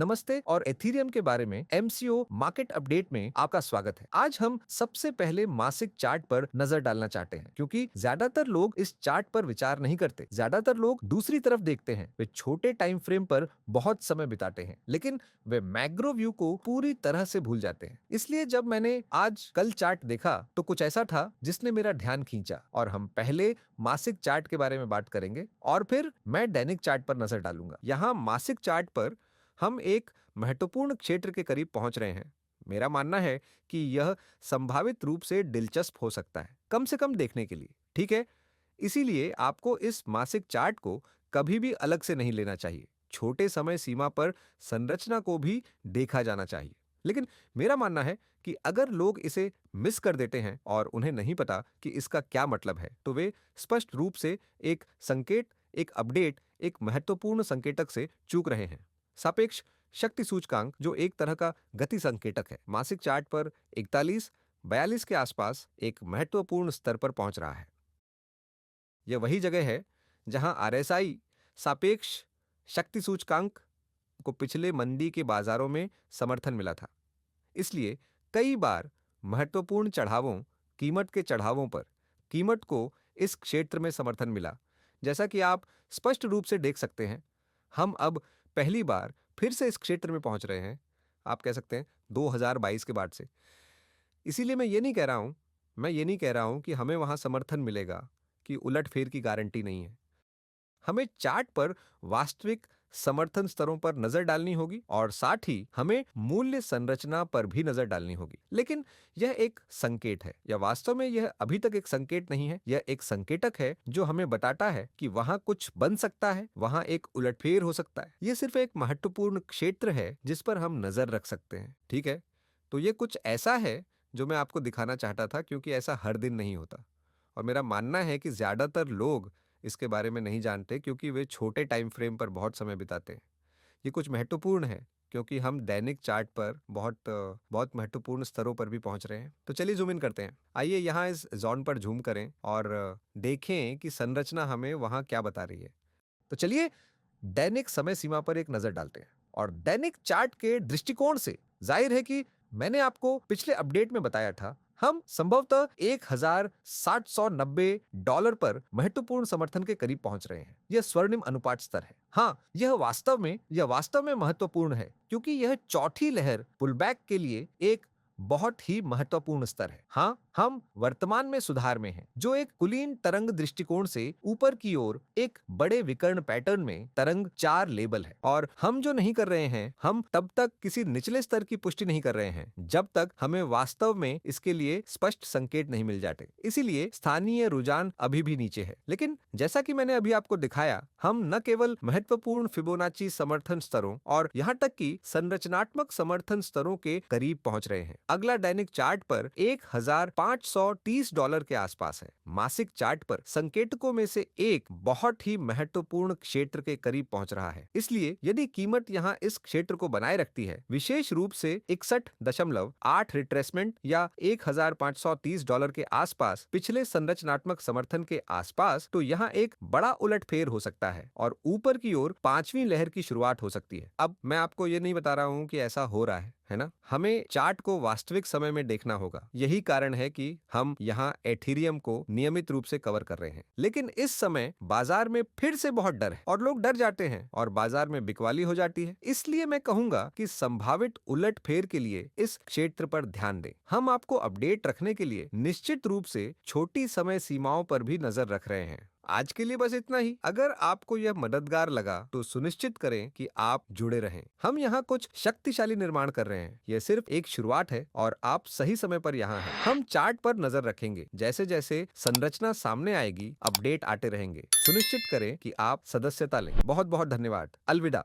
नमस्ते और एथीरियम के बारे में एमसीओ मार्केट अपडेट में आपका स्वागत है। आज हम सबसे पहले मासिक चार्ट पर नजर डालना चाहते हैं क्योंकि ज्यादातर लोग इस चार्ट पर विचार नहीं करते। ज्यादातर लोग दूसरी तरफ देखते हैं, वे छोटे टाइम फ्रेम पर बहुत समय बिताते हैं, लेकिन वे मैक्रो व्यू को पूरी तरह से भूल जाते हैं। इसलिए जब मैंने आज कल चार्ट देखा तो कुछ ऐसा था जिसने मेरा ध्यान खींचा और हम पहले मासिक चार्ट के बारे में बात करेंगे और फिर मैं दैनिक चार्ट पर नजर डालूंगा। यहाँ मासिक चार्ट पर हम एक महत्वपूर्ण क्षेत्र के करीब पहुंच रहे हैं। मेरा मानना है कि यह संभावित रूप से दिलचस्प हो सकता है, कम से कम देखने के लिए। ठीक है, इसीलिए आपको इस मासिक चार्ट को कभी भी अलग से नहीं लेना चाहिए। छोटे समय सीमा पर संरचना को भी देखा जाना चाहिए। लेकिन मेरा मानना है कि अगर लोग इसे मिस कर देते हैं और उन्हें नहीं पता कि इसका क्या मतलब है, तो वे स्पष्ट रूप से एक संकेत, एक अपडेट, एक महत्वपूर्ण संकेतक से चूक रहे हैं। सापेक्ष शक्ति सूचकांक, जो एक तरह का गति संकेतक है, मासिक चार्ट पर 41-42 के आसपास एक महत्वपूर्ण स्तर पर पहुंच रहा है। यह वही जगह है जहां आरएसआई सापेक्ष शक्ति सूचकांक को पिछले मंदी के बाजारों में समर्थन मिला था। इसलिए कई बार महत्वपूर्ण चढ़ावों, कीमत के चढ़ावों पर कीमत को इस क्षेत्र में समर्थन मिला। जैसा कि आप स्पष्ट रूप से देख सकते हैं, हम अब पहली बार फिर से इस क्षेत्र में पहुंच रहे हैं। आप कह सकते हैं 2022 के बाद से। इसीलिए मैं ये नहीं कह रहा हूं कि हमें वहां समर्थन मिलेगा, कि उलटफेर की गारंटी नहीं है। हमें चार्ट पर वास्तविक समर्थन स्तरों पर नजर डालनी होगी और साथ ही हमें मूल्य संरचना पर भी नजर डालनी होगी। लेकिन यह एक संकेत है, या वास्तव में यह अभी तक एक संकेत नहीं है, यह एक संकेतक है जो हमें बताता है कि वहां कुछ बन सकता है, वहां एक उलटफेर हो सकता है। यह सिर्फ एक महत्वपूर्ण क्षेत्र है जिस पर हम नजर रख सकते हैं। ठीक है, तो यह कुछ ऐसा है जो मैं आपको दिखाना चाहता था, क्योंकि ऐसा हर दिन नहीं होता और मेरा मानना है कि ज्यादातर लोग इसके बारे में नहीं जानते क्योंकि वे छोटे टाइम फ्रेम पर बहुत समय बिताते हैं। ये कुछ महत्वपूर्ण है क्योंकि हम दैनिक चार्ट पर बहुत महत्वपूर्ण स्तरों पर भी पहुंच रहे हैं। तो चलिए जूम इन करते हैं। आइए यहाँ इस जोन पर जूम करें और देखें कि संरचना हमें वहां क्या बता रही है। तो चलिए दैनिक समय सीमा पर एक नजर डालते हैं और दैनिक चार्ट के दृष्टिकोण से जाहिर है कि मैंने आपको पिछले अपडेट में बताया था, हम संभवतः $1,790 पर महत्वपूर्ण समर्थन के करीब पहुंच रहे हैं। यह स्वर्णिम अनुपात स्तर है। हाँ, यह वास्तव में महत्वपूर्ण है क्योंकि यह चौथी लहर पुलबैक के लिए एक बहुत ही महत्वपूर्ण स्तर है। हाँ, हम वर्तमान में सुधार में हैं, जो एक कुलीन तरंग दृष्टिकोण से ऊपर की ओर एक बड़े विकर्ण पैटर्न में तरंग 4 लेबल है। और हम जो नहीं कर रहे हैं, हम तब तक किसी निचले स्तर की पुष्टि नहीं कर रहे हैं जब तक हमें वास्तव में इसके लिए स्पष्ट संकेत नहीं मिल जाते। इसीलिए स्थानीय रुझान अभी भी नीचे है। लेकिन जैसा कि मैंने अभी आपको दिखाया, हम न केवल महत्वपूर्ण फिबोनाची समर्थन स्तरों और यहाँ तक कि संरचनात्मक समर्थन स्तरों के करीब पहुंच रहे हैं। अगला दैनिक चार्ट पर $1,530 के आसपास है। मासिक चार्ट पर संकेतकों में से एक बहुत ही महत्वपूर्ण क्षेत्र के करीब पहुंच रहा है। इसलिए यदि कीमत यहाँ इस क्षेत्र को बनाए रखती है, विशेष रूप से 61.8 रिट्रेसमेंट या $1,530 के आसपास, पिछले संरचनात्मक समर्थन के आसपास, तो यहाँ एक बड़ा उलटफेर हो सकता है और ऊपर की ओर पांचवी लहर की शुरुआत हो सकती है। अब मैं आपको ये नहीं बता रहा हूँ कि ऐसा हो रहा है ना? हमें चार्ट को वास्तविक समय में देखना होगा। यही कारण है कि हम यहाँ एथीरियम को नियमित रूप से कवर कर रहे हैं। लेकिन इस समय बाजार में फिर से बहुत डर है और लोग डर जाते हैं और बाजार में बिकवाली हो जाती है। इसलिए मैं कहूंगा कि संभावित उलटफेर के लिए इस क्षेत्र पर ध्यान दें। हम आपको अपडेट रखने के लिए निश्चित रूप से छोटी समय सीमाओं पर भी नजर रख रहे हैं। आज के लिए बस इतना ही। अगर आपको यह मददगार लगा तो सुनिश्चित करें कि आप जुड़े रहें। हम यहाँ कुछ शक्तिशाली निर्माण कर रहे हैं। यह सिर्फ एक शुरुआत है और आप सही समय पर यहाँ हैं। हम चार्ट पर नजर रखेंगे। जैसे जैसे संरचना सामने आएगी, अपडेट आते रहेंगे। सुनिश्चित करें कि आप सदस्यता लें। बहुत बहुत धन्यवाद। अलविदा।